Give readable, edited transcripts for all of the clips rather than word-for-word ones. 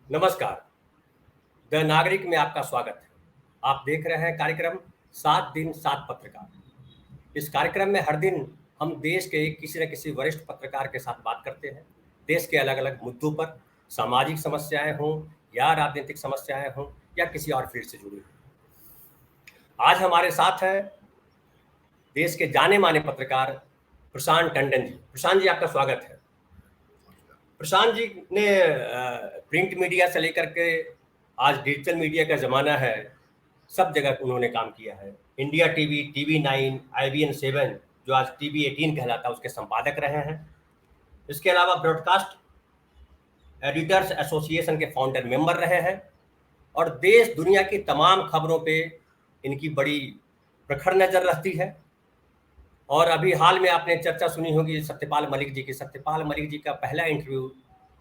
नमस्कार। द नागरिक में आपका स्वागत है। आप देख रहे हैं कार्यक्रम 7 दिन 7 पत्रकार। इस कार्यक्रम में हर दिन हम देश के किसी न किसी वरिष्ठ पत्रकार के साथ बात करते हैं। देश के अलग-अलग मुद्दों पर, सामाजिक समस्याएं हों या राजनीतिक समस्याएं हों या किसी और फील्ड से जुड़ी हों। आज हमारे साथ हैं देश के जाने-माने पत्रकार प्रशांत टंडन जी। प्रशांत जी, आपका स्वागत है। प्रशांत जी ने प्रिंट मीडिया से लेकर के आज डिजिटल मीडिया का ज़माना है, सब जगह उन्होंने काम किया है। इंडिया टीवी, टीवी 9, IBN 7 जो आज टीवी 18 कहलाता है, उसके संपादक रहे हैं। इसके अलावा ब्रॉडकास्ट एडिटर्स एसोसिएशन के फाउंडर मेंबर रहे हैं और देश दुनिया की तमाम खबरों पे इनकी बड़ी प्रखर नज़र रहती है। और अभी हाल में आपने चर्चा सुनी होगी सत्यपाल मलिक जी की। सत्यपाल मलिक जी का पहला इंटरव्यू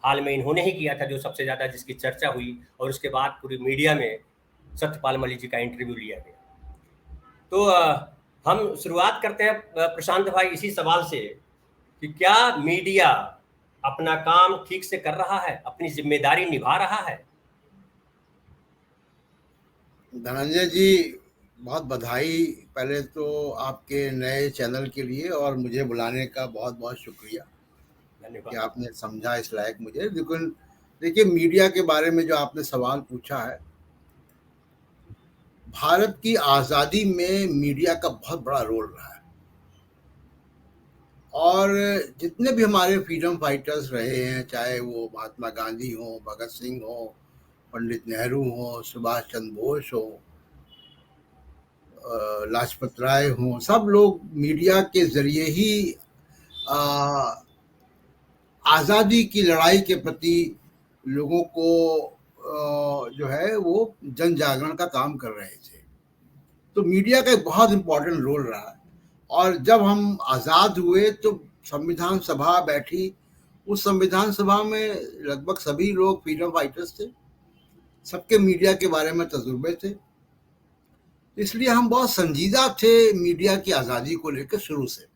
हाल में इन्होंने ही किया था, जो सबसे ज़्यादा जिसकी चर्चा हुई, और उसके बाद पूरी मीडिया में सत्यपाल मलिक जी का इंटरव्यू लिया गया। तो हम शुरुआत करते हैं प्रशांत भाई इसी सवाल से कि क्या मीडिया अपना काम ठीक से कर रहा है, अपनी जिम्मेदारी निभा रहा है? धनंजय जी, बहुत बधाई पहले तो आपके नए चैनल के लिए, और मुझे बुलाने का बहुत बहुत शुक्रिया कि धन्यवाद। आपने समझा इस लायक मुझे। लेकिन देखिए, मीडिया के बारे में जो आपने सवाल पूछा है, भारत की आज़ादी में मीडिया का बहुत बड़ा रोल रहा है। और जितने भी हमारे फ्रीडम फाइटर्स रहे हैं, चाहे वो महात्मा गांधी हो, भगत सिंह हो, पंडित नेहरू हो, सुभाष चंद्र बोस हो, लाजपत राय हों, सब लोग मीडिया के ज़रिए ही आज़ादी की लड़ाई के प्रति लोगों को जो है वो जन जागरण का काम कर रहे थे। तो मीडिया का एक बहुत इम्पोर्टेंट रोल रहा है। और जब हम आज़ाद हुए तो संविधान सभा बैठी। उस संविधान सभा में लगभग सभी लोग फ्रीडम फाइटर्स थे, सबके मीडिया के बारे में तजुर्बे थे। इसलिए हम बहुत संजीदा थे मीडिया की आज़ादी को लेकर। शुरू से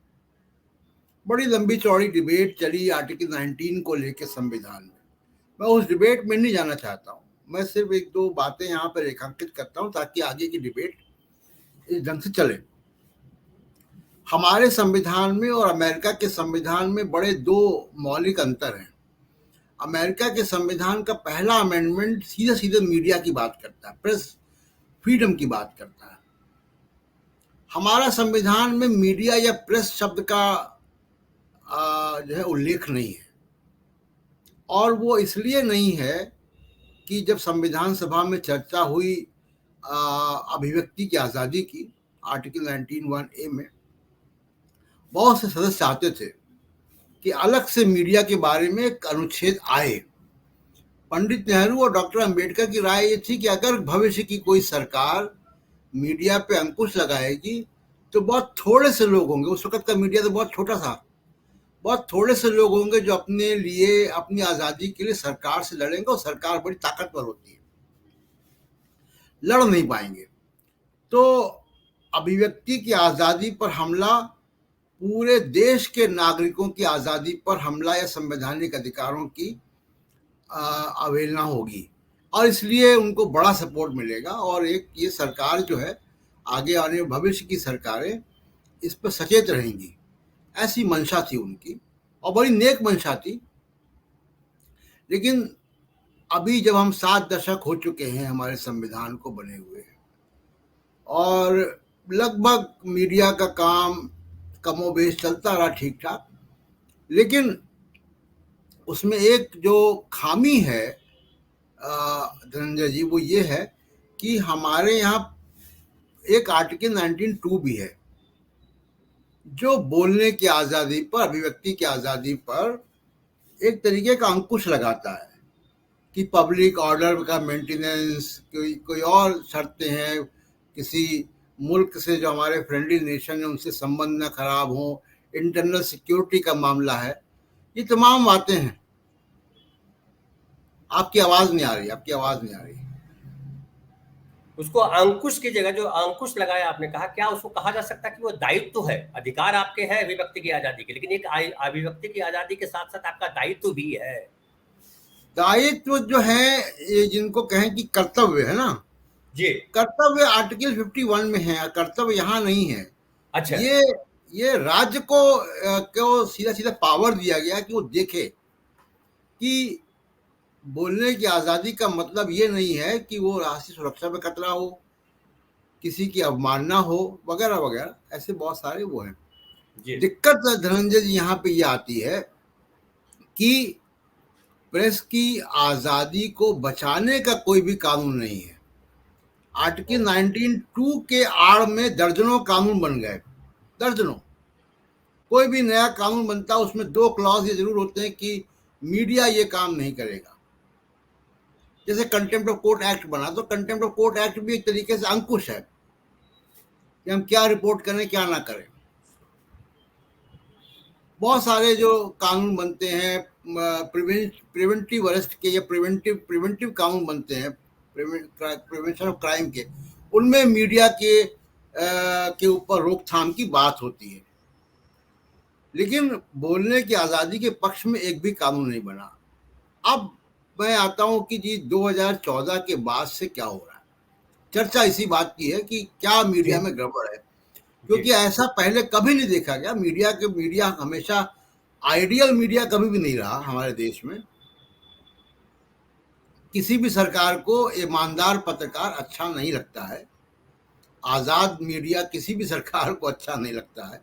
बड़ी लंबी चौड़ी डिबेट चली आर्टिकल 19 को लेकर संविधान में। मैं उस डिबेट में नहीं जाना चाहता हूँ। मैं सिर्फ एक दो बातें यहाँ पर रेखांकित करता हूँ ताकि आगे की डिबेट इस ढंग से चले। हमारे संविधान में और अमेरिका के संविधान में बड़े दो मौलिक अंतर हैं। अमेरिका के संविधान का पहला अमेंडमेंट सीधे सीधे मीडिया की बात करता है, प्रेस फ्रीडम की बात करता है। हमारा संविधान में मीडिया या प्रेस शब्द का जो है उल्लेख नहीं है। और वो इसलिए नहीं है कि जब संविधान सभा में चर्चा हुई अभिव्यक्ति की आज़ादी की, आर्टिकल 19(1)(a) में बहुत से सदस्य चाहते थे कि अलग से मीडिया के बारे में एक अनुच्छेद आए। पंडित नेहरू और डॉक्टर अंबेडकर की राय ये थी कि अगर भविष्य की कोई सरकार मीडिया पे अंकुश लगाएगी तो बहुत थोड़े से लोग होंगे। उस वक्त का मीडिया तो बहुत छोटा था। बहुत थोड़े से लोग होंगे जो अपने लिए, अपनी आज़ादी के लिए सरकार से लड़ेंगे, और सरकार बड़ी ताकतवर होती है, लड़ नहीं पाएंगे। तो अभिव्यक्ति की आज़ादी पर हमला पूरे देश के नागरिकों की आज़ादी पर हमला या संवैधानिक अधिकारों की अवहेलना होगी, और इसलिए उनको बड़ा सपोर्ट मिलेगा। और एक ये सरकार जो है, आगे आने भविष्य की सरकारें इस पर सचेत रहेंगी, ऐसी मंशा थी उनकी, और बड़ी नेक मंशा थी। लेकिन अभी जब हम 7 दशक हो चुके हैं हमारे संविधान को बने हुए, और लगभग मीडिया का काम कमोबेश चलता रहा ठीक ठाक, लेकिन उसमें एक जो खामी है धनंजय जी, वो ये है कि हमारे यहाँ एक आर्टिकल 19(2) भी है जो बोलने की आज़ादी पर, अभिव्यक्ति की आज़ादी पर एक तरीके का अंकुश लगाता है कि पब्लिक ऑर्डर का मेंटेनेंस, कोई और शर्तें हैं, किसी मुल्क से जो हमारे फ्रेंडली नेशन है उनसे संबंध न खराब हो, इंटरनल सिक्योरिटी का मामला है, ये तमाम बातें हैं। आपकी आवाज़ नहीं आ रही, आपकी आवाज़ नहीं आ रही। उसको अंकुश की जगह जो अंकुश लगाया आपने कहा, क्या उसको कहा जा सकता है कि वो दायित्व है? अधिकार आपके हैं अभिव्यक्ति की आज़ादी के, लेकिन एक अभिव्यक्ति की आज़ादी के साथ साथ आपका दायित्व भी है। दायित्व जो है, ये जिनको कहें कि कर्तव्य है ना, जी। कर्तव्य आर्टिकल 51 में है, कर्तव्य यहाँ नहीं है। अच्छा। ये ये राज्य को सीधा सीधा पावर दिया गया कि वो देखे कि बोलने की आजादी का मतलब ये नहीं है कि वो राष्ट्रीय सुरक्षा में खतरा हो, किसी की अवमानना हो, वगैरह वगैरह, ऐसे बहुत सारे वो हैं। जी। दिक्कत धनंजय जी यहाँ पे ये आती है कि प्रेस की आजादी को बचाने का कोई भी कानून नहीं है। आर्टिकल 19(2) के आड़ में दर्जनों कानून बन गए, दर्जनों। कोई भी नया कानून बनता है उसमें 2 क्लॉज ये जरूर होते हैं कि मीडिया ये काम नहीं करेगा। जैसे कंटेम्प्ट ऑफ कोर्ट एक्ट बना, तो कंटेम्प्ट ऑफ कोर्ट एक्ट भी एक तरीके से अंकुश है कि हम क्या रिपोर्ट करें क्या ना करें। बहुत सारे जो कानून बनते हैं प्रिवेंटिव अरेस्ट के या प्रिवेंटिव कानून बनते हैं, प्रिवेंशन ऑफ क्राइम के, उनमें मीडिया के ऊपर रोकथाम की बात होती है। लेकिन बोलने की आज़ादी के पक्ष में एक भी कानून नहीं बना। अब मैं आता हूं कि जी 2014 के बाद से क्या हो रहा है। चर्चा इसी बात की है कि क्या मीडिया जी। में गड़बड़ है, जी। क्योंकि ऐसा पहले कभी नहीं देखा गया। मीडिया हमेशा आइडियल मीडिया कभी भी नहीं रहा हमारे देश में। किसी भी सरकार को ईमानदार पत्रकार अच्छा नहीं लगता है, आज़ाद मीडिया किसी भी सरकार को अच्छा नहीं लगता है।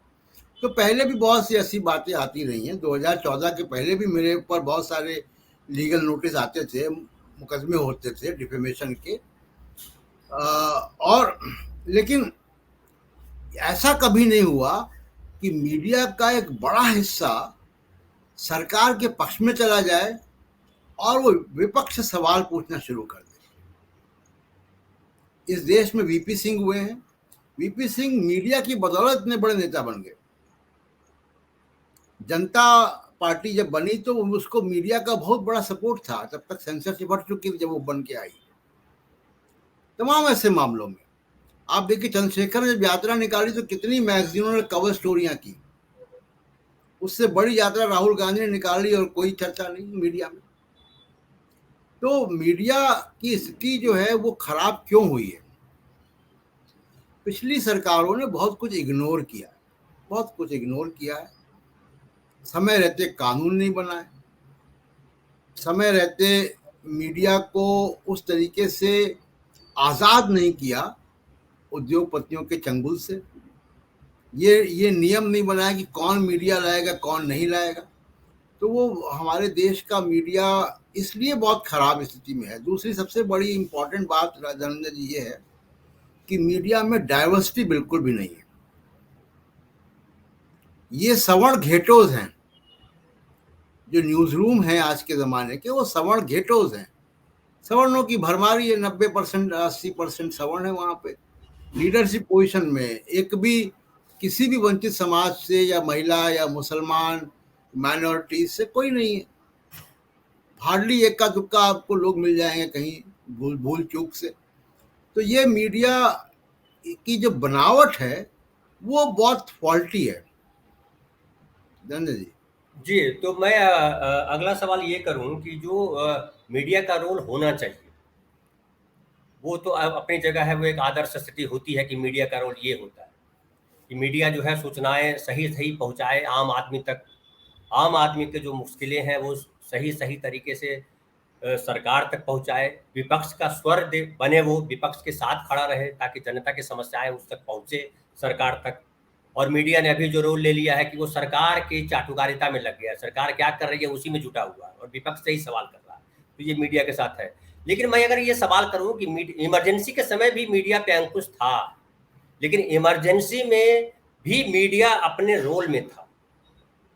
तो पहले भी बहुत सी ऐसी बातें आती रही हैं। 2014 के पहले भी मेरे ऊपर बहुत सारे लीगल नोटिस आते थे, मुकदमे होते थे डिफेमेशन के, और लेकिन ऐसा कभी नहीं हुआ कि मीडिया का एक बड़ा हिस्सा सरकार के पक्ष में चला जाए और वो विपक्ष से सवाल पूछना शुरू कर दे। इस देश में वीपी सिंह हुए हैं। वीपी सिंह मीडिया की बदौलत इतने बड़े नेता बन गए। जनता पार्टी जब बनी तो उसको मीडिया का बहुत बड़ा सपोर्ट था, तब तक सेंसरशिप हट चुकी थी जब वो बन के आई। तमाम ऐसे मामलों में आप देखिए, चंद्रशेखर ने जब यात्रा निकाली तो कितनी मैगजीनों ने कवर स्टोरियां की। उससे बड़ी यात्रा राहुल गांधी ने निकाली और कोई चर्चा नहीं मीडिया में। तो मीडिया की स्थिति जो है वो खराब क्यों हुई है? पिछली सरकारों ने बहुत कुछ इग्नोर किया, बहुत कुछ इग्नोर किया है। समय रहते कानून नहीं बनाए, समय रहते मीडिया को उस तरीके से आज़ाद नहीं किया उद्योगपतियों के चंगुल से। ये नियम नहीं बनाया कि कौन मीडिया लाएगा कौन नहीं लाएगा। तो वो हमारे देश का मीडिया इसलिए बहुत खराब स्थिति में है। दूसरी सबसे बड़ी इंपॉर्टेंट बात धनंजय जी ये है कि मीडिया में डाइवर्सिटी बिल्कुल भी नहीं है। ये सवर्ण घेटोज हैं, जो न्यूज रूम है आज के ज़माने के, वो सवर्ण घेटोज हैं। सवर्णों की भरमारी है, 90% 80% सवर्ण है वहाँ पे। लीडरशिप पोजीशन में एक भी किसी भी वंचित समाज से या महिला या मुसलमान माइनॉरिटीज से कोई नहीं है। हार्डली इक्का दुक्का आपको लोग मिल जाएंगे कहीं भूल चूक से। तो ये मीडिया की जो बनावट है वो बहुत फॉल्टी है। धन्य जी। जी, तो मैं अगला सवाल ये करूं कि जो मीडिया का रोल होना चाहिए वो तो अपनी जगह है, वो एक आदर्श स्थिति होती है कि मीडिया का रोल ये होता है कि मीडिया जो है सूचनाएं सही सही पहुंचाए आम आदमी तक। आम आदमी के जो मुश्किलें हैं वो सही सही तरीके से सरकार तक पहुंचाए। विपक्ष का स्वर बने, वो विपक्ष के साथ खड़ा रहे ताकि जनता की समस्याएं उस तक पहुंचे, सरकार तक। और मीडिया ने अभी जो रोल ले लिया है कि वो सरकार की चाटुकारिता में लग गया है, सरकार क्या कर रही है उसी में जुटा हुआ है और विपक्ष से ही सवाल कर रहा है। तो ये मीडिया के साथ है। लेकिन मैं अगर ये सवाल करूं कि इमरजेंसी के समय भी मीडिया पे अंकुश था, लेकिन इमरजेंसी में भी मीडिया अपने रोल में था।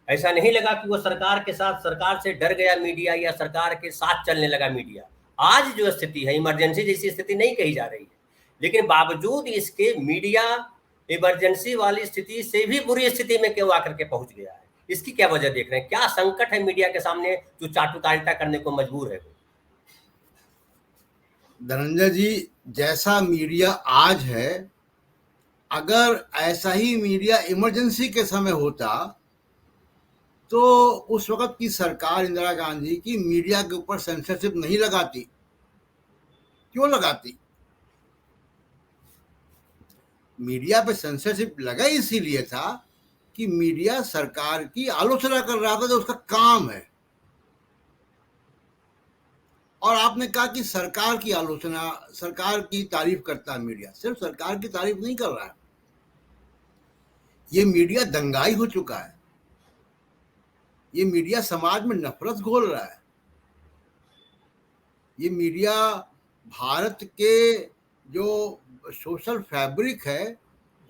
ऐसा नहीं लगा कि वो सरकार के साथ, सरकार से डर गया मीडिया या सरकार के साथ चलने लगा मीडिया। आज जो स्थिति है इमरजेंसी जैसी स्थिति नहीं कही जा रही है, लेकिन बावजूद इसके मीडिया इमरजेंसी वाली स्थिति से भी बुरी स्थिति में क्यों आकर के पहुंच गया है? इसकी क्या वजह देख रहे हैं? क्या संकट है मीडिया के सामने जो चाटुकारिता करने को मजबूर है? धनंजय जी, जैसा मीडिया आज है, अगर ऐसा ही मीडिया इमरजेंसी के समय होता तो उस वक्त की सरकार इंदिरा गांधी की मीडिया के ऊपर सेंसरशिप नहीं लगाती। क्यों लगाती? मीडिया पे सेंसरशिप लगा इसीलिए था कि मीडिया सरकार की आलोचना कर रहा था, जो उसका काम है। और आपने कहा कि सरकार की आलोचना, सरकार की तारीफ करता है मीडिया। सिर्फ सरकार की तारीफ नहीं कर रहा है, ये मीडिया दंगाई हो चुका है। ये मीडिया समाज में नफरत घोल रहा है। ये मीडिया भारत के जो सोशल फैब्रिक है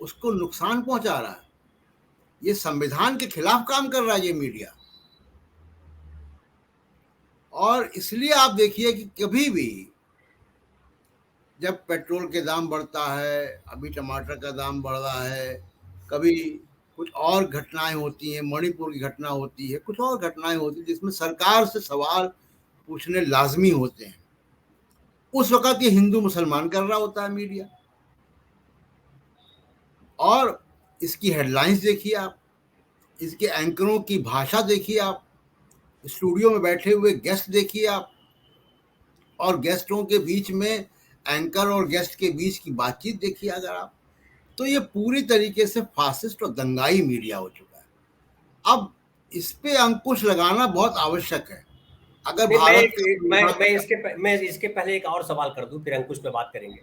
उसको नुकसान पहुंचा रहा है। ये संविधान के खिलाफ काम कर रहा है ये मीडिया। और इसलिए आप देखिए कि कभी भी जब पेट्रोल के दाम बढ़ता है, अभी टमाटर का दाम बढ़ रहा है, कभी कुछ और घटनाएं होती हैं, मणिपुर की घटना होती है, कुछ और घटनाएं होती हैं जिसमें सरकार से सवाल पूछने लाजमी होते हैं, उस वक्त ये हिंदू मुसलमान कर रहा होता है मीडिया। और इसकी हेडलाइंस देखिए आप, इसके एंकरों की भाषा देखिए आप, स्टूडियो में बैठे हुए गेस्ट देखिए आप, और गेस्टों के बीच में एंकर और गेस्ट के बीच की बातचीत देखिए अगर आप, तो ये पूरी तरीके से फासिस्ट और दंगाई मीडिया हो चुका है। अब इस पे अंकुश लगाना बहुत आवश्यक है। अगर नहीं, भारत मैं इसके पहले एक और सवाल कर दूं, फिर अंकुश पे बात करेंगे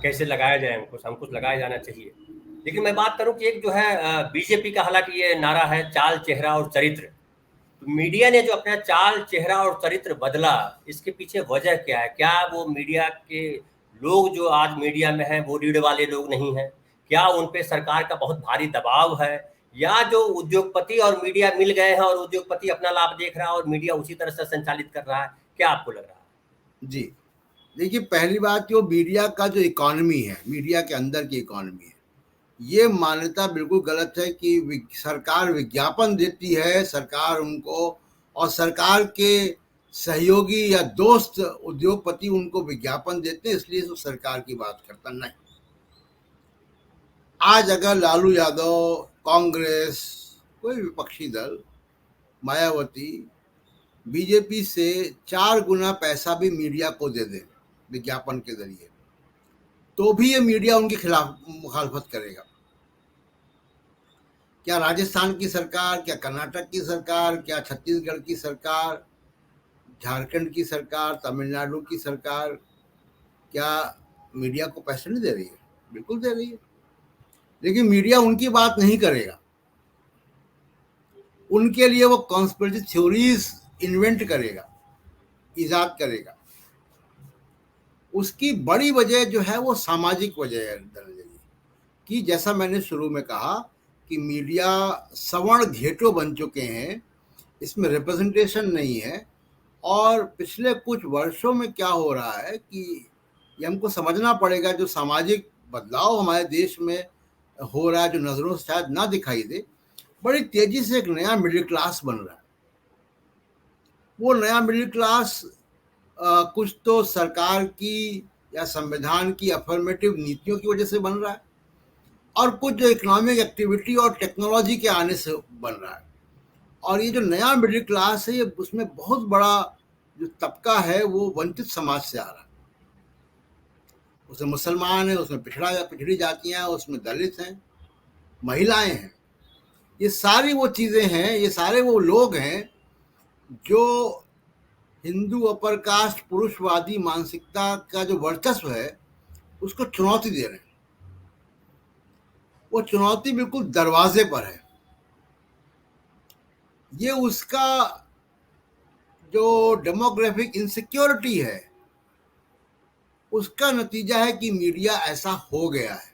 कैसे लगाया जाए अंकुश। अंकुश लगाया जाना चाहिए, लेकिन मैं बात करूं कि एक जो है बीजेपी का, हालांकि ये नारा है चाल चेहरा और चरित्र, तो मीडिया ने जो अपना चाल चेहरा और चरित्र बदला, इसके पीछे वजह क्या है? क्या वो मीडिया के लोग जो आज मीडिया में हैं वो रीढ़ वाले लोग नहीं हैं? क्या उन पे सरकार का बहुत भारी दबाव है, या जो उद्योगपति और मीडिया मिल गए हैं और उद्योगपति अपना लाभ देख रहा है और मीडिया उसी तरह से संचालित कर रहा है? क्या आपको लग रहा है? जी, देखिए, पहली बात, जो मीडिया का जो इकोनॉमी है, मीडिया के अंदर की इकोनॉमी है, ये मान्यता बिल्कुल गलत है कि सरकार विज्ञापन देती है, सरकार उनको, और सरकार के सहयोगी या दोस्त उद्योगपति उनको विज्ञापन देते हैं, इसलिए तो सरकार की बात करता नहीं। आज अगर लालू यादव, कांग्रेस, कोई विपक्षी दल, मायावती बीजेपी से 4 गुना पैसा भी मीडिया को दे दे विज्ञापन के जरिए, तो भी ये मीडिया उनके खिलाफ मुखालफत करेगा। क्या राजस्थान की सरकार, क्या कर्नाटक की सरकार, क्या छत्तीसगढ़ की सरकार, झारखंड की सरकार, तमिलनाडु की सरकार, क्या मीडिया को पैसे नहीं दे रही है? बिल्कुल दे रही है, लेकिन मीडिया उनकी बात नहीं करेगा। उनके लिए वो कॉन्स्पिरेसी थ्योरीज इन्वेंट करेगा, इजाद करेगा। उसकी बड़ी वजह जो है वो सामाजिक वजह है कि, जैसा मैंने शुरू में कहा कि मीडिया सवर्ण घेटो बन चुके हैं, इसमें रिप्रेजेंटेशन नहीं है। और पिछले कुछ वर्षों में क्या हो रहा है कि ये हमको समझना पड़ेगा, जो सामाजिक बदलाव हमारे देश में हो रहा है, जो नज़रों से शायद ना दिखाई दे, बड़ी तेजी से एक नया मिडिल क्लास बन रहा है। वो नया मिडिल क्लास कुछ तो सरकार की या संविधान की अफर्मेटिव नीतियों की वजह से बन रहा है, और कुछ जो इकोनॉमिक एक्टिविटी और टेक्नोलॉजी के आने से बन रहा है। और ये जो नया मिडिल क्लास है, ये उसमें बहुत बड़ा जो तबका है वो वंचित समाज से आ रहा है। उसमें मुसलमान है, उसमें पिछड़ी जातियां हैं, उसमें दलित हैं, महिलाएं हैं। ये सारी वो चीज़ें हैं, ये सारे वो लोग हैं जो हिंदू अपर कास्ट पुरुषवादी मानसिकता का जो वर्चस्व है उसको चुनौती दे रहे हैं। वो चुनौती बिल्कुल दरवाजे पर है। ये उसका जो डेमोग्राफिक इनसिक्योरिटी है उसका नतीजा है कि मीडिया ऐसा हो गया है,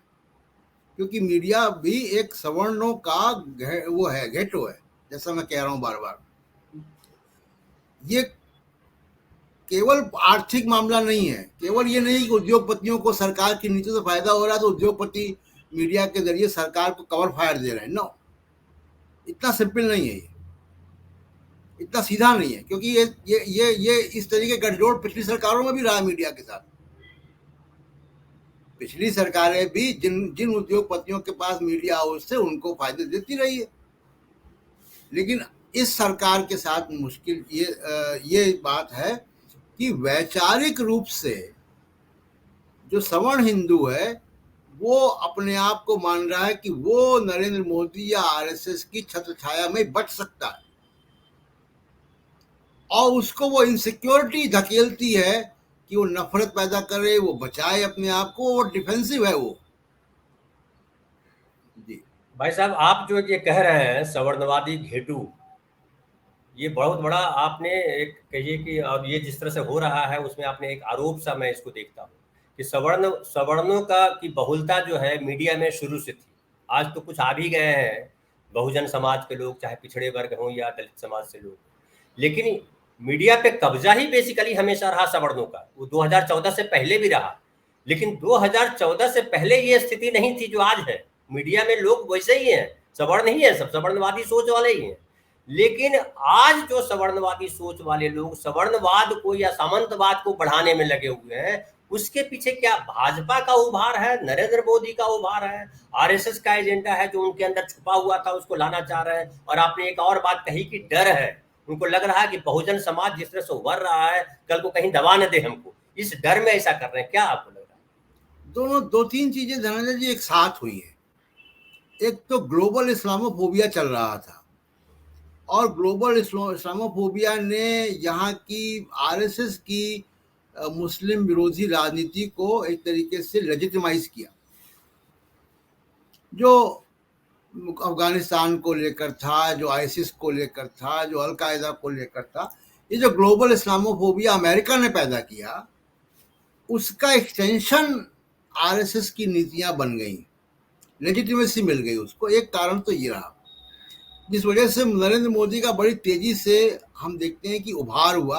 क्योंकि मीडिया भी एक सवर्णों का वो है, घेटो है, जैसा मैं कह रहा हूं बार बार। ये केवल आर्थिक मामला नहीं है, केवल ये नहीं कि उद्योगपतियों को सरकार की नीति से फायदा हो रहा है तो उद्योगपति मीडिया के जरिए सरकार को कवर फायर दे रहे हैं। नो, इतना सिंपल नहीं है, ये इतना सीधा नहीं है, क्योंकि ये इस तरीके का गठजोड़ पिछली सरकारों में भी रहा मीडिया के साथ। पिछली सरकारें भी जिन उद्योगपतियों के पास मीडिया हाउस थे उनको फायदे देती रही है, लेकिन इस सरकार के साथ मुश्किल ये बात है कि वैचारिक रूप से जो सवर्ण हिंदू है वो अपने आप को मान रहा है कि वो नरेंद्र मोदी या आरएसएस की छत्र छाया में बच सकता है, और उसको वो इनसिक्योरिटी धकेलती है कि वो नफरत पैदा करे, वो बचाए अपने आप को, वो डिफेंसिव है वो। जी भाई साहब, आप जो ये कह रहे हैं सवर्णवादी घेटू, ये बहुत बड़ा आपने एक कहिए कि अब ये जिस तरह से हो रहा है उसमें आपने एक आरोप सा मैं इसको देखता हूँ कि सवर्णों का की बहुलता जो है मीडिया में शुरू से थी। आज तो कुछ आ भी गए हैं बहुजन समाज के लोग, चाहे पिछड़े वर्ग हों या दलित समाज से लोग, लेकिन मीडिया पे कब्जा ही बेसिकली हमेशा रहा सवर्णों का। वो 2014 से पहले भी रहा, लेकिन 2014 से पहले ये स्थिति नहीं थी जो आज है। मीडिया में लोग वैसे ही हैं, सवर्ण ही है, सब सवर्णवादी सोच वाले ही हैं। लेकिन आज जो सवर्णवादी सोच वाले लोग सवर्णवाद को या सामंतवाद को बढ़ाने में लगे हुए हैं, उसके पीछे क्या भाजपा का उभार है, नरेंद्र मोदी का उभार है, आरएसएस का एजेंडा है जो उनके अंदर छुपा हुआ था उसको लाना चाह रहे हैं। और आपने एक और बात कही कि डर है, उनको लग रहा है कि बहुजन समाज जिस तरह से उभर रहा है कल को कहीं दबा न दे हमको, इस डर में ऐसा कर रहे हैं। क्या आपको लग रहा है? दोनों दो तीन चीजें धनंजय जी एक साथ हुई है। एक तो ग्लोबल इस्लामोफोबिया चल रहा था, और ग्लोबल इस्लामोफोबिया ने यहाँ की आरएसएस की मुस्लिम विरोधी राजनीति को एक तरीके से लेजिटिमाइज किया। जो अफगानिस्तान को लेकर था, जो आईसिस को लेकर था, जो अलकायदा को लेकर था, ये जो ग्लोबल इस्लामोफोबिया अमेरिका ने पैदा किया, उसका एक्सटेंशन आरएसएस की नीतियां बन गई, लेजिटिमेसी मिल गई उसको। एक कारण तो ये रहा जिस वजह से नरेंद्र मोदी का बड़ी तेजी से हम देखते हैं कि उभार हुआ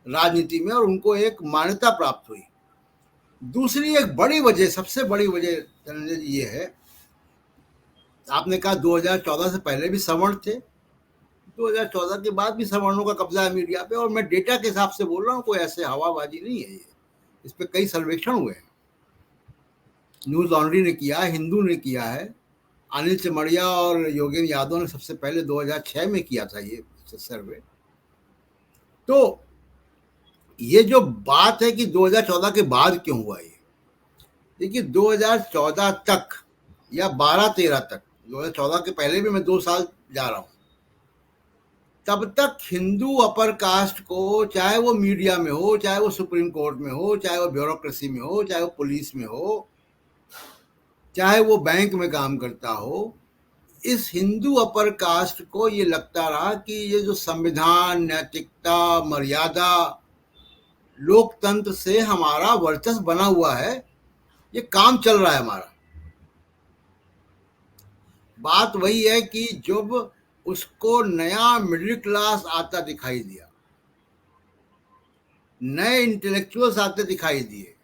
राजनीति में और उनको एक मान्यता प्राप्त हुई। दूसरी एक बड़ी वजह, सबसे बड़ी वजह धनंजय जी ये है, आपने कहा 2014 से पहले भी सवर्ण थे, 2014 के बाद भी सवर्णों का कब्जा है मीडिया पे, और मैं डेटा के हिसाब से बोल रहा हूँ, कोई ऐसे हवाबाजी नहीं है ये। इस पे कई सर्वेक्षण हुए हैं, न्यूज लॉन्ड्री ने किया, हिंदू ने किया है, अनिल चमड़िया और योगेंद्र यादव ने सबसे पहले 2006 में किया था ये सर्वे। तो ये जो बात है कि 2014 के बाद क्यों हुआ ये, देखिए 2014 तक या 12-13 तक, 2014 के पहले भी मैं 2 साल जा रहा हूँ, तब तक हिंदू अपर कास्ट को, चाहे वो मीडिया में हो, चाहे वो सुप्रीम कोर्ट में हो, चाहे वो ब्यूरोक्रेसी में हो, चाहे वो पुलिस में हो, चाहे वो बैंक में काम करता हो, इस हिंदू अपर कास्ट को ये लगता रहा कि ये जो संविधान, नैतिकता, मर्यादा, लोकतंत्र से हमारा वर्चस्व बना हुआ है, ये काम चल रहा है हमारा। बात वही है कि जब उसको नया मिडिल क्लास आता दिखाई दिया, नए इंटेलेक्चुअल्स आते दिखाई दिए,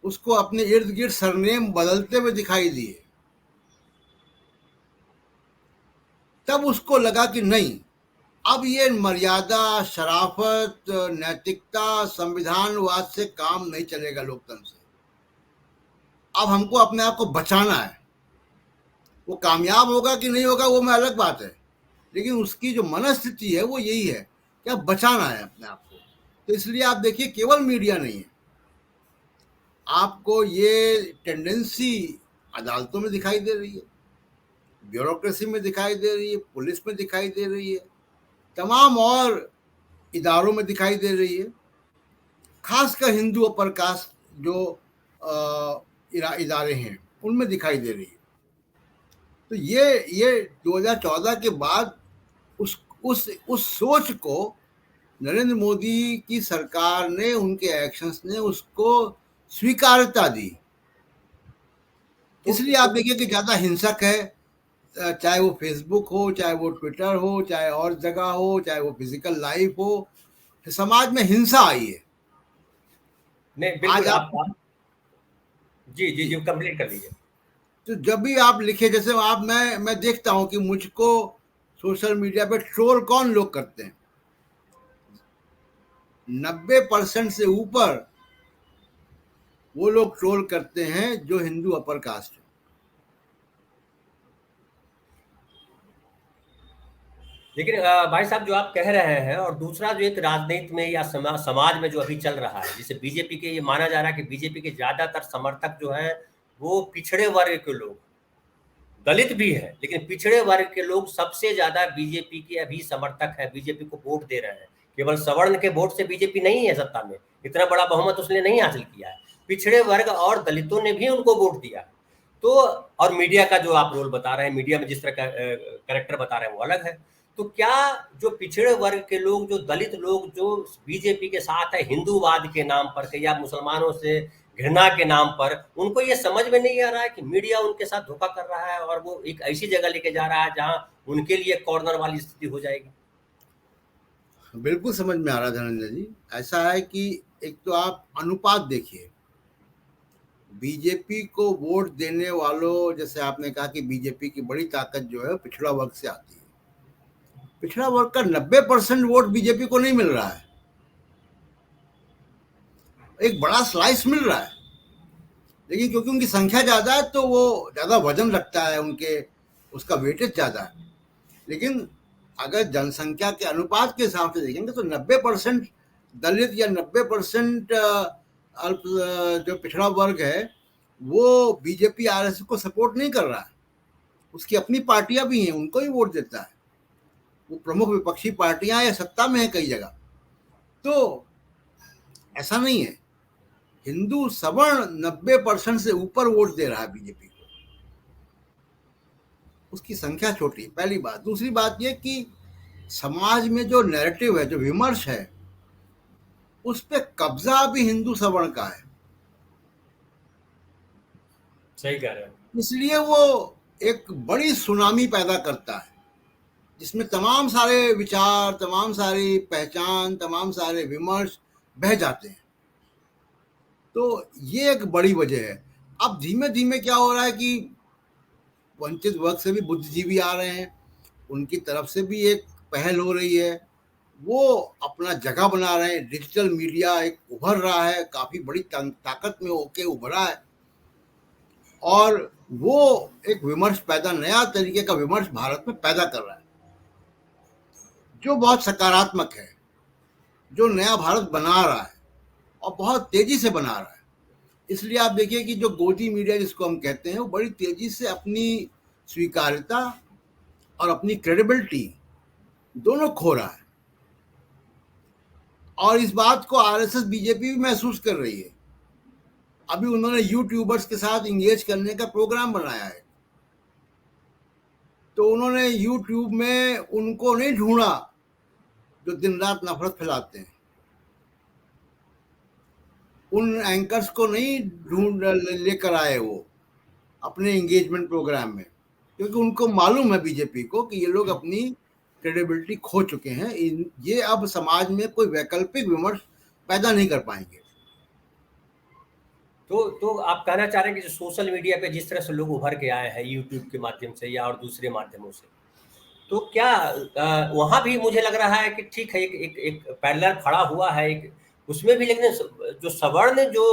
उसको अपने इर्द गिर्द सरनेम बदलते हुए दिखाई दिए, तब उसको लगा कि नहीं, अब ये मर्यादा, शराफत, नैतिकता, संविधानवाद से काम नहीं चलेगा लोकतंत्र से। अब हमको अपने आप को बचाना है। वो कामयाब होगा कि नहीं होगा वो मैं अलग बात है, लेकिन उसकी जो मनस्थिति है वो यही है कि अब बचाना है अपने आप को। तो इसलिए आप देखिए, केवल मीडिया नहीं है, आपको ये टेंडेंसी अदालतों में दिखाई दे रही है, ब्यूरोक्रेसी में दिखाई दे रही है, पुलिस में दिखाई दे रही है, तमाम और इदारों में दिखाई दे रही है, खासकर हिंदू अपर कास्ट जो इदारे हैं उनमें दिखाई दे रही है। तो ये 2014 के बाद उस सोच को नरेंद्र मोदी की सरकार ने, उनके एक्शंस ने उसको स्वीकार्यता दी। इसलिए आप देखिए कि ज्यादा हिंसक है, चाहे वो फेसबुक हो, चाहे वो ट्विटर हो, चाहे और जगह हो, चाहे वो फिजिकल लाइफ हो, समाज में हिंसा आई है। नहीं बिल्कुल, आज आप जी जी जी कंप्लीट कर लीजिए। तो जब भी आप लिखे, जैसे आप, मैं देखता हूं कि मुझको सोशल मीडिया पे ट्रोल कौन लोग करते हैं, 90% से ऊपर वो लोग ट्रोल करते हैं जो हिंदू अपर कास्ट है। लेकिन भाई साहब जो आप कह रहे हैं, और दूसरा जो एक राजनीति में या समाज में जो अभी चल रहा है, जैसे बीजेपी के, ये माना जा रहा है कि बीजेपी के ज्यादातर समर्थक जो हैं वो पिछड़े वर्ग के लोग, दलित भी है, लेकिन पिछड़े वर्ग के लोग सबसे ज्यादा बीजेपी के अभी समर्थक है, बीजेपी को वोट दे रहे हैं। केवल सवर्ण के वोट से बीजेपी नहीं है सत्ता में, इतना बड़ा बहुमत उसने नहीं हासिल किया है, पिछड़े वर्ग और दलितों ने भी उनको वोट दिया। तो और मीडिया का जो आप रोल बता रहे हैं, मीडिया में जिस तरह का करेक्टर बता रहे हैं वो अलग है। तो क्या जो पिछड़े वर्ग के लोग, जो दलित लोग जो बीजेपी के साथ है हिंदूवाद के नाम पर या मुसलमानों से घृणा के नाम पर, उनको ये समझ में नहीं आ रहा है कि मीडिया उनके साथ धोखा कर रहा है और वो एक ऐसी जगह लेके जा रहा है जहां उनके लिए कॉर्नर वाली स्थिति हो जाएगी? बिल्कुल समझ में आ रहा है धनंजय जी। ऐसा है कि एक तो आप अनुपात देखिए, बीजेपी को वोट देने वालों, जैसे आपने कहा कि बीजेपी की बड़ी ताकत जो है पिछड़ा वर्ग से आती है। पिछड़ा वर्ग का 90% वोट बीजेपी को नहीं मिल रहा है, एक बड़ा स्लाइस मिल रहा है, लेकिन क्योंकि उनकी संख्या ज्यादा है तो वो ज्यादा वजन रखता है, उनके उसका वेटेज ज्यादा है। लेकिन अगर जनसंख्या के अनुपात के हिसाब से देखेंगे तो 90% दलित या 90% अल्प जो पिछड़ा वर्ग है वो बीजेपी आरएसएस को सपोर्ट नहीं कर रहा है। उसकी अपनी पार्टियां भी हैं, उनको ही वोट देता है। वो प्रमुख विपक्षी पार्टियां या सत्ता में है कई जगह। तो ऐसा नहीं है, हिंदू सवर्ण 90% से ऊपर वोट दे रहा है बीजेपी को, उसकी संख्या छोटी है, पहली बात। दूसरी बात यह कि समाज में जो नैरेटिव है, जो विमर्श है, उस पर कब्जा भी हिंदू सवर्ण का है। सही कह रहे हैं। इसलिए वो एक बड़ी सुनामी पैदा करता है जिसमें तमाम सारे विचार, तमाम सारी पहचान, तमाम सारे विमर्श बह जाते हैं। तो ये एक बड़ी वजह है। अब धीमे धीमे क्या हो रहा है कि वंचित वर्ग से भी बुद्धिजीवी आ रहे हैं, उनकी तरफ से भी एक पहल हो रही है, वो अपना जगह बना रहे हैं। डिजिटल मीडिया एक उभर रहा है, काफी बड़ी ताकत में होके उभरा है, और वो एक विमर्श पैदा, नया तरीके का विमर्श भारत में पैदा कर रहा है जो बहुत सकारात्मक है, जो नया भारत बना रहा है और बहुत तेजी से बना रहा है। इसलिए आप देखिए कि जो गोदी मीडिया जिसको हम कहते हैं वो बड़ी तेजी से अपनी स्वीकार्यता और अपनी क्रेडिबिलिटी दोनों खो रहा है, और इस बात को आरएसएस बीजेपी भी महसूस कर रही है। अभी उन्होंने यूट्यूबर्स के साथ इंगेज करने का प्रोग्राम बनाया है, तो उन्होंने यूट्यूब में उनको नहीं ढूंढा जो दिन रात नफरत फैलाते हैं, उन एंकर्स को नहीं ढूंढ लेकर आए वो अपने एंगेजमेंट प्रोग्राम में, क्योंकि उनको मालूम है बीजेपी को कि ये लोग अपनी क्रेडिबिलिटी खो चुके हैं, ये अब समाज में कोई वैकल्पिक विमर्श पैदा नहीं कर पाएंगे। तो आप कहना चाह रहे हैं कि जो सोशल मीडिया पे जिस तरह से लोग उभर के आए हैं यूट्यूब के माध्यम से या और दूसरे माध्यमों से, तो क्या वहां भी मुझे लग रहा है कि ठीक है, एक पैरेलल खड़ा हुआ है एक उसमें भी, लेकिन जो सवर्ण जो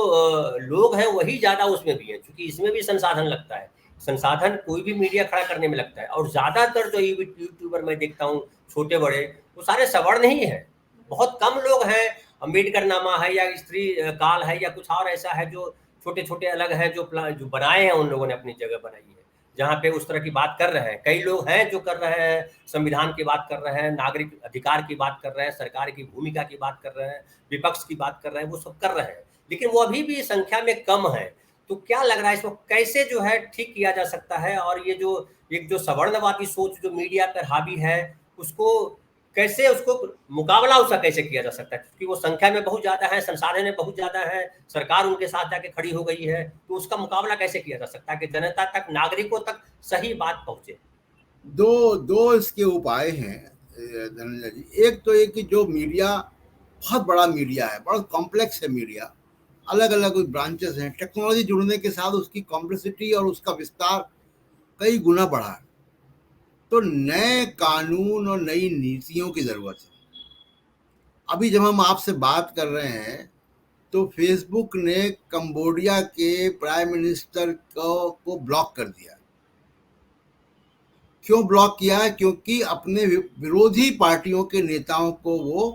लोग हैं वही ज्यादा उसमें भी है, क्योंकि इसमें भी संसाधन लगता है, संसाधन कोई भी मीडिया खड़ा करने में लगता है, और ज्यादातर जो यूट्यूबर मैं देखता हूँ छोटे बड़े, वो सारे सवर्ण ही है, बहुत कम लोग हैं अम्बेडकर नामा है या स्त्री काल है या कुछ और ऐसा है जो छोटे छोटे अलग है, जो बनाए हैं उन लोगों ने अपनी जगह बनाई है, जहाँ पे उस तरह की बात कर रहे हैं। कई लोग हैं जो कर रहे हैं, संविधान की बात कर रहे हैं, नागरिक अधिकार की बात कर रहे हैं, सरकार की भूमिका की बात कर रहे हैं, विपक्ष की बात कर रहे हैं, वो सब कर रहे हैं, लेकिन वो अभी भी संख्या में कम है। तो क्या लग रहा है इसको कैसे जो है ठीक किया जा सकता है, और ये जो एक जो सवर्णवादी सोच जो मीडिया पर हावी है, उसको कैसे, उसको मुकाबला उसका कैसे किया जा सकता है, क्योंकि वो संख्या में बहुत ज्यादा है, संसाधन में बहुत ज्यादा है, सरकार उनके साथ जाके खड़ी हो गई है, तो उसका मुकाबला कैसे किया जा सकता है कि जनता तक, नागरिकों तक सही बात पहुंचे? दो दो इसके उपाय हैं धनंजय जी। एक तो ये कि जो मीडिया बहुत बड़ा मीडिया है, बड़ा कॉम्प्लेक्स है मीडिया, अलग अलग ब्रांचेस हैं, टेक्नोलॉजी जुड़ने के साथ उसकी कॉम्प्लेक्सिटी और उसका विस्तार कई गुना बढ़ा है, तो नए कानून और नई नीतियों की जरूरत है। अभी जब हम आपसे बात कर रहे हैं तो फेसबुक ने कंबोडिया के प्राइम मिनिस्टर को ब्लॉक कर दिया, क्यों ब्लॉक किया है? क्योंकि अपने विरोधी पार्टियों के नेताओं को वो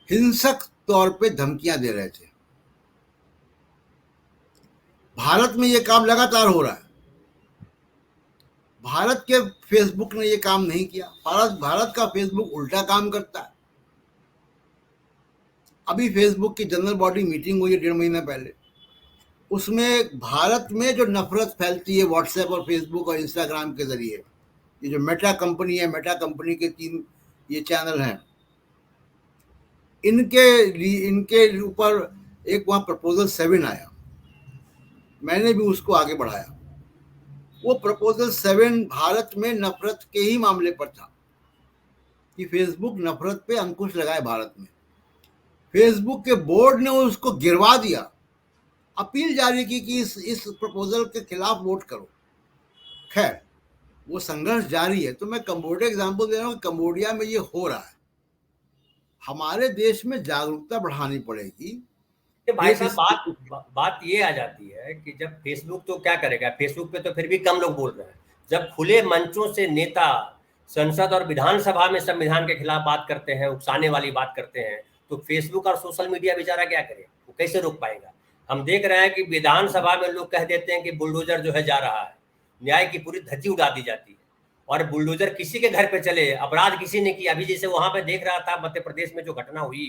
हिंसक तौर पे धमकियां दे रहे थे। भारत में ये काम लगातार हो रहा है। भारत के फेसबुक ने ये काम नहीं किया। भारत का फेसबुक उल्टा काम करता है। अभी फेसबुक की जनरल बॉडी मीटिंग हुई है 1.5 महीना पहले। उसमें भारत में जो नफरत फैलती है व्हाट्सएप और फेसबुक और इंस्टाग्राम के जरिए, ये जो मेटा कंपनी है, मेटा कंपनी के 3 ये चैनल हैं, इनके ऊपर एक वहाँ प्रपोजल 7 आया। मैंने भी उसको आगे बढ़ाया। वो प्रपोजल 7 भारत में नफरत के ही मामले पर था कि फेसबुक नफरत पे अंकुश लगाए भारत में। फेसबुक के बोर्ड ने उसको गिरवा दिया, अपील जारी की कि इस प्रपोजल के खिलाफ वोट करो। खैर, वो संघर्ष जारी है। तो मैं कंबोडिया एग्जाम्पल दे रहा हूँ। कंबोडिया में ये हो रहा है। हमारे देश में जागरूकता बढ़ानी पड़ेगी। कि भाई साहब बात ये आ जाती है कि जब फेसबुक तो क्या करेगा, फेसबुक पे तो फिर भी कम लोग बोल रहे हैं। जब खुले मंचों से नेता संसद और विधानसभा में संविधान के खिलाफ बात करते हैं, उकसाने वाली बात करते हैं, तो फेसबुक और सोशल मीडिया बेचारा क्या करे, वो कैसे रोक पाएगा? हम देख रहे हैं कि विधानसभा में लोग कह देते हैं कि बुलडोजर जो है जा रहा है, न्याय की पूरी धज्जी उड़ा दी जाती है, और बुलडोजर किसी के घर पे चले, अपराध किसी ने किया। अभी जैसे वहां पे देख रहा था मध्य प्रदेश में जो घटना हुई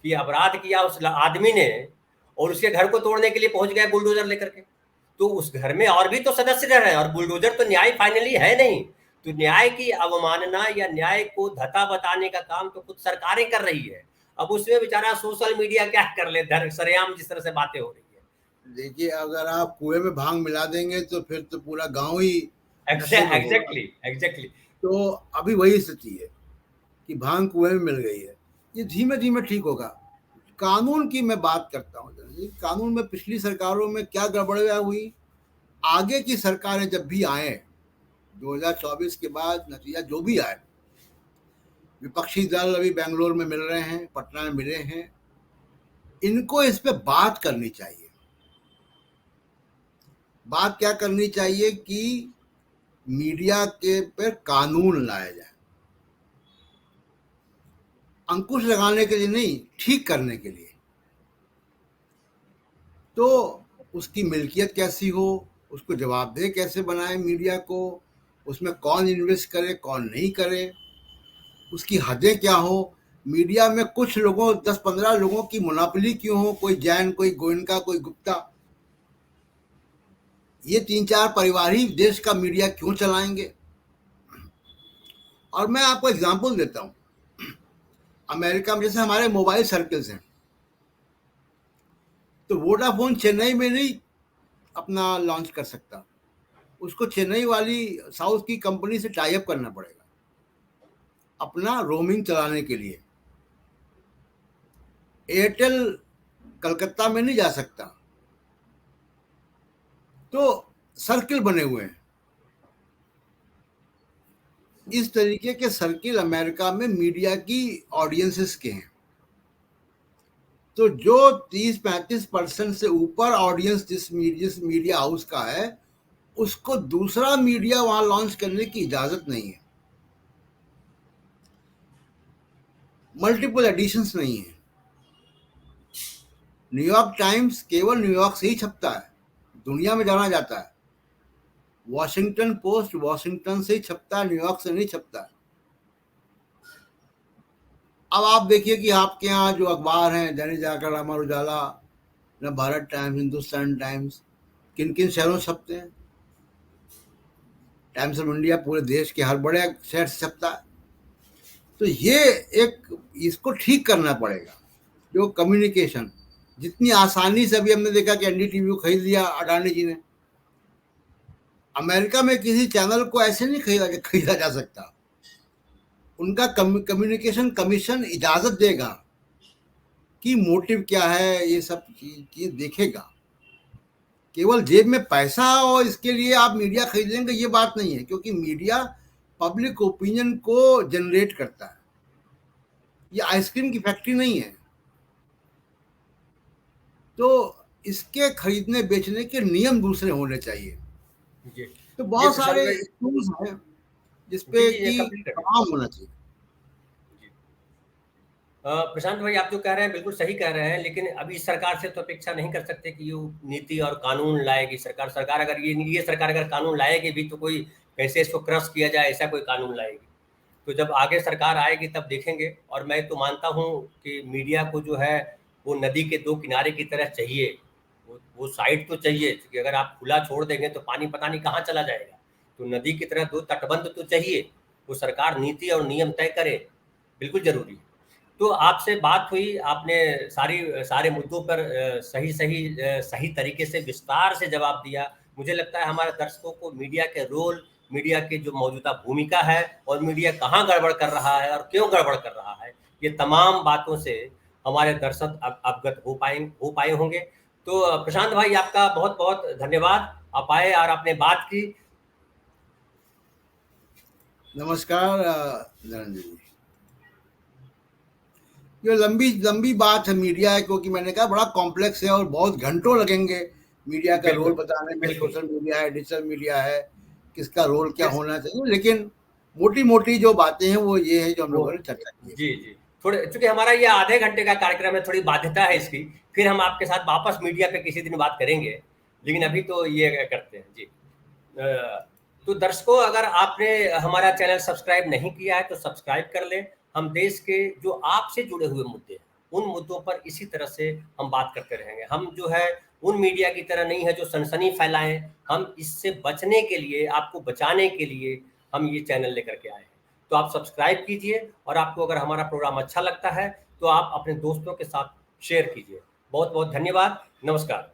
कि अपराध किया उस आदमी ने और उसके घर को तोड़ने के लिए पहुंच गए बुलडोजर लेकर के। तो उस घर में और भी तो सदस्य रह रहे हैं, और बुलडोजर तो न्याय फाइनली है नहीं। तो न्याय की अवमानना या न्याय को धता बताने का काम तो खुद सरकारें कर रही है। अब उसमें बेचारा सोशल मीडिया क्या कर ले, सरेआम जिस तरह से बातें हो रही है। देखिए, अगर आप कुएं में भांग मिला देंगे तो फिर तो पूरा गांव ही नशे में होगा। एग्जैक्टली। तो अभी वही स्थिति है कि भांग कुएं में मिल गई है। ये धीमे धीमे ठीक होगा। कानून की मैं बात करता हूँ। कानून में पिछली सरकारों में क्या गड़बड़ियाँ हुई, आगे की सरकारें जब भी आए 2024 के बाद नतीजा जो भी आए, विपक्षी दल अभी बेंगलोर में मिल रहे हैं, पटना में मिले हैं, इनको इस पे बात करनी चाहिए। बात क्या करनी चाहिए कि मीडिया के पर कानून लाया जाए, अंकुश लगाने के लिए नहीं, ठीक करने के लिए। तो उसकी मिल्कियत कैसी हो, उसको जवाबदेह कैसे बनाए मीडिया को, उसमें कौन इन्वेस्ट करे कौन नहीं करे, उसकी हदें क्या हो। मीडिया में कुछ लोगों 10-15 लोगों की मोनोपोली क्यों हो, कोई जैन, कोई गोयनका, कोई गुप्ता, ये 3-4 परिवार ही देश का मीडिया क्यों चलाएंगे? और मैं आपको एग्जांपल देता हूँ। अमेरिका में जैसे हमारे मोबाइल सर्कल्स हैं, तो वोडाफोन चेन्नई में नहीं अपना लॉन्च कर सकता। उसको चेन्नई वाली साउथ की कंपनी से टाई अप करना पड़ेगा अपना रोमिंग चलाने के लिए। एयरटेल कलकत्ता में नहीं जा सकता। तो सर्किल बने हुए हैं। इस तरीके के सर्किल अमेरिका में मीडिया की ऑडियंसेस के हैं। तो जो 30-35% से ऊपर ऑडियंस जिस मीडिया हाउस का है, उसको दूसरा मीडिया वहां लॉन्च करने की इजाजत नहीं है। मल्टीपल एडिशंस नहीं है। न्यूयॉर्क टाइम्स केवल न्यूयॉर्क से ही छपता है, दुनिया में जाना जाता है। वॉशिंगटन पोस्ट वॉशिंगटन से ही छपता है, न्यूयॉर्क से नहीं छपता है। अब आप देखिए कि आपके यहाँ जो अखबार हैं, दैनिक जागरण, अमर उजाला, न भारत टाइम्स, हिंदुस्तान टाइम्स, किन किन शहरों से छपते हैं? टाइम्स ऑफ इंडिया पूरे देश के हर बड़े शहर से छपता है। तो ये इसको ठीक करना पड़ेगा। जो कम्युनिकेशन जितनी आसानी से, अभी हमने देखा कि एनडीटीवी को खरीद लिया अडानी जी ने। अमेरिका में किसी चैनल को ऐसे नहीं खरीदा जा सकता। उनका कम्युनिकेशन कमीशन इजाजत देगा कि मोटिव क्या है, ये सब चीज देखेगा। केवल जेब में पैसा और इसके लिए आप मीडिया खरीदेंगे, ये बात नहीं है। क्योंकि मीडिया पब्लिक ओपिनियन को जनरेट करता है। ये आइसक्रीम की फैक्ट्री नहीं है। तो इसके खरीदने बेचने के नियम दूसरे होने चाहिए। जी तो बहुत प्रशांत सारे भाई, टूल्स हैं। जिसपे जी, कि कंप्लीट करिए। काम होना चाहिए। जी। प्रशांत भाई आप जो कह रहे हैं बिल्कुल सही कह रहे हैं, लेकिन अभी सरकार से तो अपेक्षा नहीं कर सकते कि ये नीति और कानून लाएगी सरकार। सरकार अगर ये सरकार अगर कानून लाएगी भी तो कोई कैसे इसको क्रश किया जाए ऐसा कोई कानून लाएगी। तो जब आगे सरकार आएगी तब देखेंगे। और मैं तो मानता हूँ कि मीडिया को जो है वो नदी के दो किनारे की तरह चाहिए। वो साइड तो चाहिए, क्योंकि अगर आप खुला छोड़ देंगे तो पानी पता नहीं कहाँ चला जाएगा। तो नदी की तरह दो तटबंध तो चाहिए, वो सरकार नीति और नियम तय करे, बिल्कुल जरूरी है। तो आपसे बात हुई, आपने सारे मुद्दों पर सही तरीके से विस्तार से जवाब दिया। मुझे लगता है हमारे दर्शकों को मीडिया के रोल, मीडिया की जो मौजूदा भूमिका है और मीडिया कहाँ गड़बड़ कर रहा है और क्यों गड़बड़ कर रहा है, ये तमाम बातों से हमारे दर्शक अवगत हो पाए होंगे। तो प्रशांत भाई आपका बहुत बहुत धन्यवाद, आप आए और आपने बात की। नमस्कार धनंजय जी। ये लंबी लंबी बात है मीडिया है, क्योंकि मैंने कहा बड़ा कॉम्प्लेक्स है और बहुत घंटों लगेंगे मीडिया का रोल बिल्कुल बताने में। बिल्कुल। सोशल मीडिया है, डिजिटल मीडिया है, किसका रोल क्या फिर होना चाहिए, लेकिन मोटी मोटी जो बातें हैं वो ये है जो हम वो लोगों ने चर्चा की है। जी जी, थोड़े चूंकि हमारा ये आधे घंटे का कार्यक्रम है, थोड़ी बाध्यता है इसकी। फिर हम आपके साथ वापस मीडिया पे किसी दिन बात करेंगे, लेकिन अभी तो ये करते हैं जी। तो दर्शकों, अगर आपने हमारा चैनल सब्सक्राइब नहीं किया है तो सब्सक्राइब कर लें। हम देश के जो आपसे जुड़े हुए मुद्दे हैं उन मुद्दों पर इसी तरह से हम बात करते रहेंगे। हम जो है उन मीडिया की तरह नहीं है जो सनसनी फैलाएं। हम इससे बचने के लिए, आपको बचाने के लिए हम ये चैनल लेकर के आए हैं। तो आप सब्सक्राइब कीजिए, और आपको अगर हमारा प्रोग्राम अच्छा लगता है तो आप अपने दोस्तों के साथ शेयर कीजिए। बहुत बहुत धन्यवाद, नमस्कार।